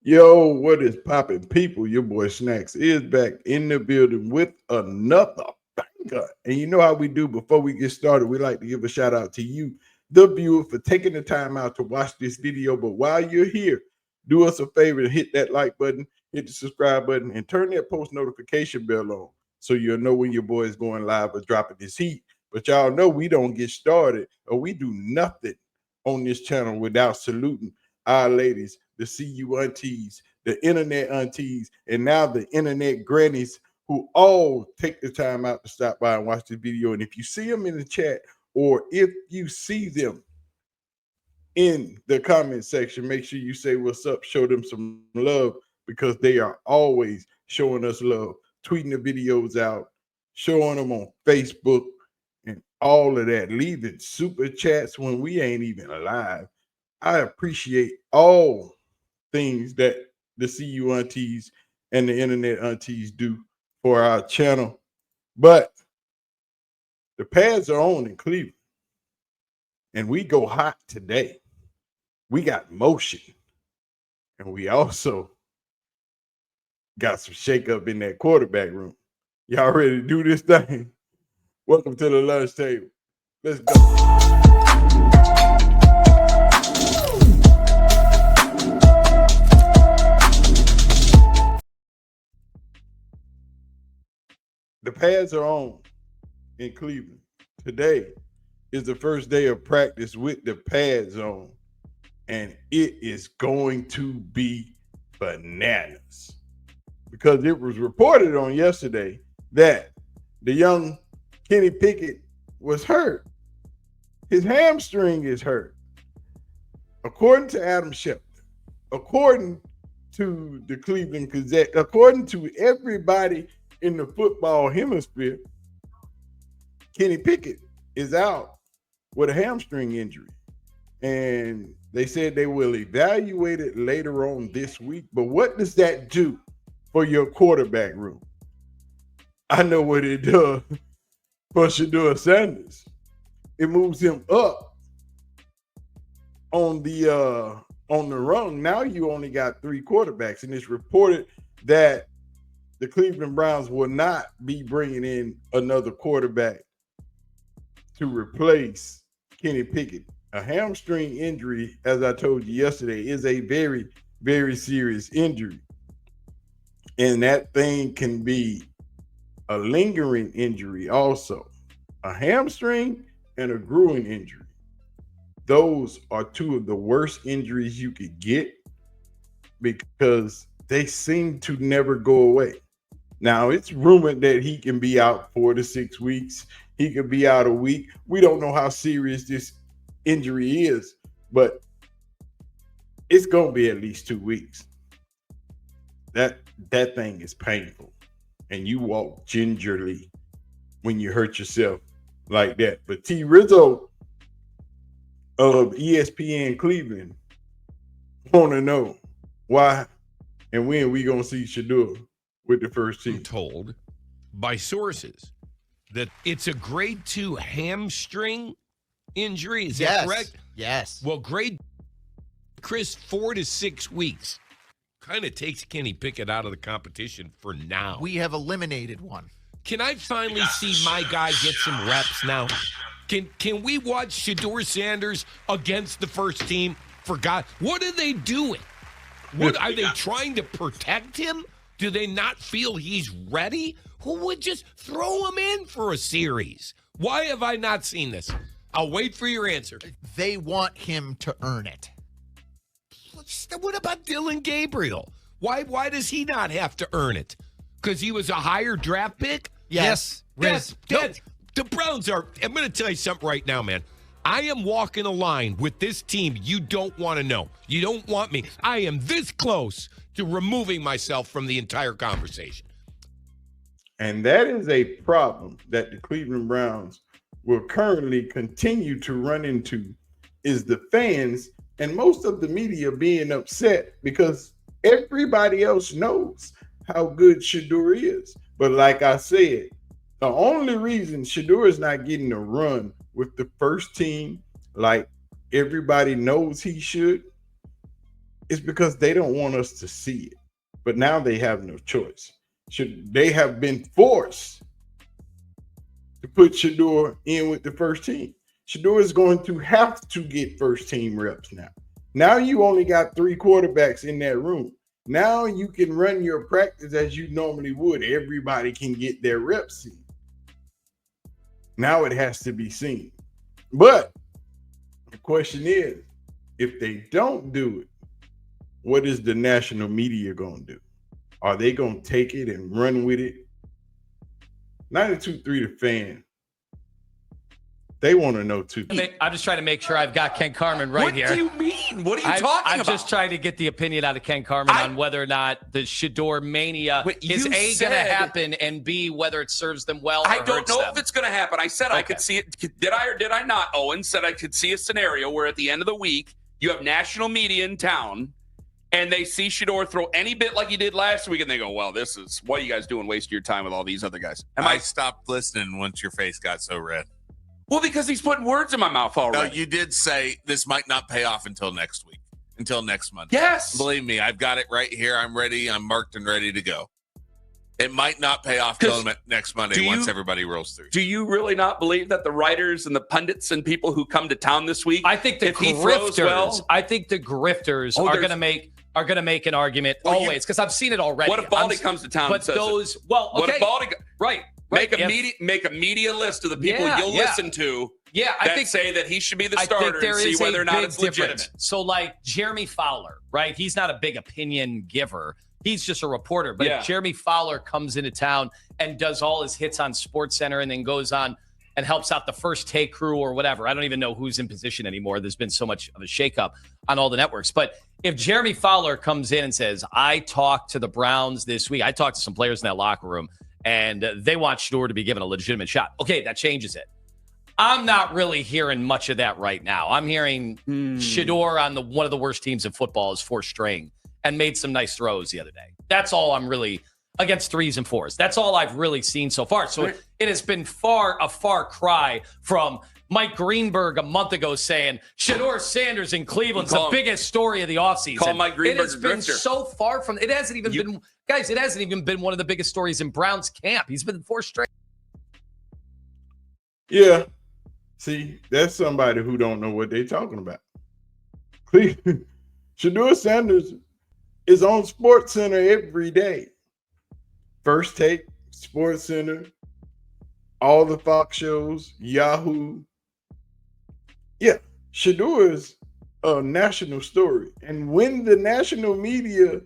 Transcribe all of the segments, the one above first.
Yo, what is poppin', people? Your boy Snacks is back in the building with another banger. And you know how we do before we get started, we like to give a shout out to you, the viewer, for taking the time out to watch this video. But while you're here, do us a favor and hit that like button, hit the subscribe button, and turn that post notification bell on so you'll know when your boy is going live or dropping this heat. But y'all know we don't get started or we do nothing on this channel without saluting our ladies, the CU aunties, the internet aunties, and now the internet grannies who all take the time out to stop by and watch the video. And if you see them in the chat or if you see them in the comment section, make sure you say what's up, show them some love because they are always showing us love, tweeting the videos out, showing them on Facebook and all of that, leaving super chats when we ain't even alive. I appreciate all things that the CU aunties and the internet aunties do for our channel. But the pads are on in Cleveland, and we go hot today. We got motion, and we also got some shakeup in that quarterback room. Y'all ready to do this thing? Welcome to the lunch table. Let's go. The pads are on in Cleveland. Today is the first day of practice with the pads on, and it is going to be bananas because it was reported on yesterday that the young Kenny Pickett was hurt. His hamstring is hurt. According to Adam Schefter, according to the Cleveland Gazette, according to everybody in the football hemisphere, Kenny Pickett is out with a hamstring injury. And they said they will evaluate it later on this week. But what does that do for your quarterback room? I know what it does for Shedeur. It moves him up on the rung. Now you only got 3 quarterbacks, and it's reported that the Cleveland Browns will not be bringing in another quarterback to replace Kenny Pickett. A hamstring injury, as I told you yesterday, is a very, very serious injury. And that thing can be a lingering injury also. A hamstring and a groin injury. Those are 2 of the worst injuries you could get because they seem to never go away. Now, it's rumored that he can be out 4 to 6 weeks. He could be out a week. We don't know how serious this injury is, but it's going to be at least 2 weeks. That thing is painful, and you walk gingerly when you hurt yourself like that. But T. Rizzo of ESPN Cleveland want to know why and when we going to see Shedeur with the first team. I'm told by sources that it's a grade 2 hamstring injury. Is that correct? Yes. Well, Chris, 4 to 6 weeks kind of takes Kenny Pickett out of the competition for now. We have eliminated one. Can I finally see my guy get some reps now? Can we watch Shedeursanders against the first team? For God, what are they doing? What are they trying to protect him? Do they not feel he's ready? Who would just throw him in for a series? Why have I not seen this? I'll wait for your answer. They want him to earn it. What about Dylan Gabriel? Why does he not have to earn it? Because he was a higher draft pick? Yes. The Browns are, I'm going to tell you something right now, man. I am walking a line with this team you don't want to know. You don't want me. I am this close to removing myself from the entire conversation. And that is a problem that the Cleveland Browns will currently continue to run into, is the fans and most of the media being upset because everybody else knows how good Shedeur is. But like I said, the only reason Shedeur is not getting a run with the first team like everybody knows he should It's because they don't want us to see it. But now they have no choice. They have been forced to put Shedeur in with the first team. Shedeur is going to have to get first team reps now. Now you only got 3 quarterbacks in that room. Now you can run your practice as you normally would. Everybody can get their reps in. Now it has to be seen. But the question is, if they don't do it, what is the national media going to do? Are they going to take it and run with it? 92.3 The Fan. They want to know too. I'm just trying to make sure I've got Ken Carman right here. What do you mean? What are you talking about? I'm just trying to get the opinion out of Ken Carman on whether or not the Shedeur mania is A, going to happen, and B, whether it serves them well or I don't know them. if it's going to happen. I said I could see it. Did I or did I not? Owen said I could see a scenario where at the end of the week, you have national media in town, and they see Shedeur throw any bit like he did last week, and they go, well, this is, what are you guys doing wasting your time with all these other guys? I stopped listening once your face got so red. Well, because he's putting words in my mouth already. No, you did say this might not pay off until next week, until next month. Yes. Believe me, I've got it right here. I'm ready. I'm marked and ready to go. It might not pay off till next Monday once everybody rolls through. Do you really not believe that the writers and the pundits and people who come to town this week, I think the grifters, are going to make an argument always, because I've seen it already. What if Baldy comes to town and says it? What if Baldy right. Make a media list of the people you'll listen to. Yeah, I think say that he should be the starter and see whether or not it's legitimate. So, like Jeremy Fowler, right? He's not a big opinion giver. He's just a reporter. But if Jeremy Fowler comes into town and does all his hits on SportsCenter and then goes on and helps out the First Take crew or whatever, I don't even know who's in position anymore. There's been so much of a shakeup on all the networks. But if Jeremy Fowler comes in and says, I talked to the Browns this week, I talked to some players in that locker room, and they want Shedeur to be given a legitimate shot. Okay, that changes it. I'm not really hearing much of that right now. I'm hearing Shedeur on one of the worst teams in football is 4th string and made some nice throws the other day. That's all I'm really against 3s and 4s. That's all I've really seen so far. So it has been a far cry from Mike Greenberg a month ago saying Shedeursanders in Cleveland's the biggest story of the offseason. Call Mike Greenberg it has been so far from it hasn't even been guys, it hasn't even been one of the biggest stories in Browns camp. He's been 4 straight. Yeah. See, that's somebody who don't know what they're talking about. Shedeursanders is on SportsCenter every day. First Take, SportsCenter, all the Fox shows, Yahoo. Yeah, Shedeur is a national story. And when the national media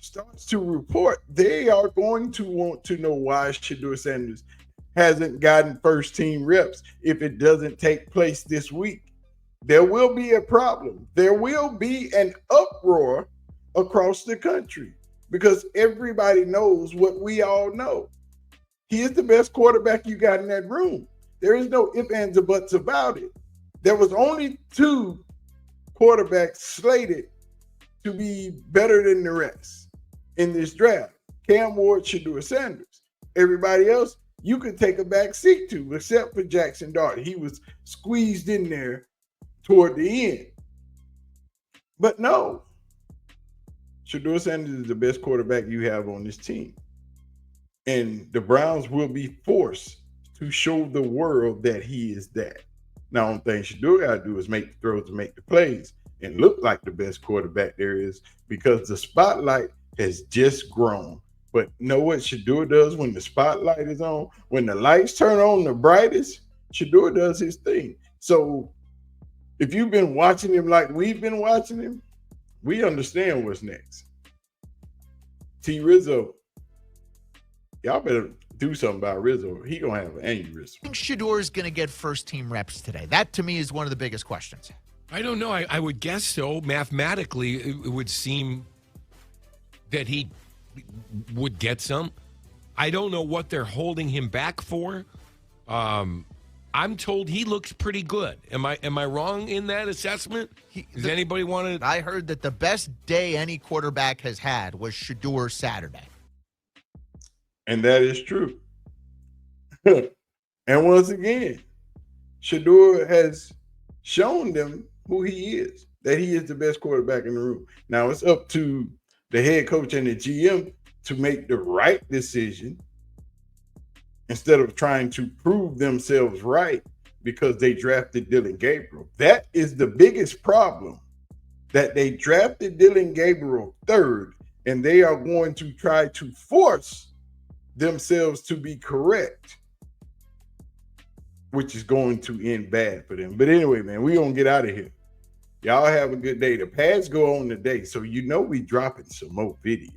starts to report, they are going to want to know why Shedeursanders hasn't gotten first team reps if it doesn't take place this week. There will be a problem. There will be an uproar across the country because everybody knows what we all know. He is the best quarterback you got in that room. There is no ifs, ands, or buts about it. There was only 2 quarterbacks slated to be better than the rest in this draft. Cam Ward, Shedeursanders. Everybody else, you could take a back seat to, except for Jackson Dart. He was squeezed in there toward the end. But no, Shedeursanders is the best quarterback you have on this team. And the Browns will be forced to show the world that he is that. Now, the only thing Shedeur got to do is make the throws and make the plays and look like the best quarterback there is, because the spotlight has just grown. But you know what Shedeur does when the spotlight is on? When the lights turn on the brightest, Shedeur does his thing. So if you've been watching him like we've been watching him, we understand what's next. T. Rizzo, y'all better do something about Rizzo. He gonna have an aneurysm. I think Shedeur is going to get first team reps today. That to me is one of the biggest questions. I don't know. I would guess so. Mathematically, it would seem that he would get some. I don't know what they're holding him back for. I'm told he looks pretty good. Am I wrong in that assessment? Does anybody want to? I heard that the best day any quarterback has had was Shedeur Saturday. And that is true. And once again, Shedeur has shown them who he is. that he is the best quarterback in the room. Now it's up to the head coach and the GM to make the right decision instead of trying to prove themselves right because they drafted Dylan Gabriel. That is the biggest problem, that they drafted Dylan Gabriel third, and they are going to try to force themselves to be correct, which is going to end bad for them. But anyway, man, we're going to get out of here. Y'all have a good day. The pads go on today, so you know we dropping some more video.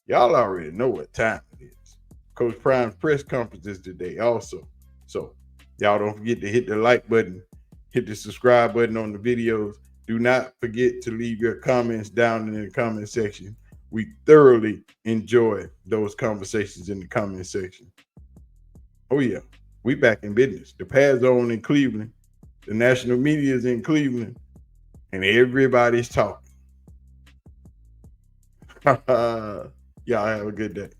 Y'all already know what time it is. Coach Prime's press conference is today also. So y'all don't forget to hit the like button, hit the subscribe button on the videos. Do not forget to leave your comments down in the comment section. We thoroughly enjoy those conversations in the comment section. Oh yeah, we back in business. The pads are on in Cleveland. The national media is in Cleveland. And everybody's talking. Y'all have a good day.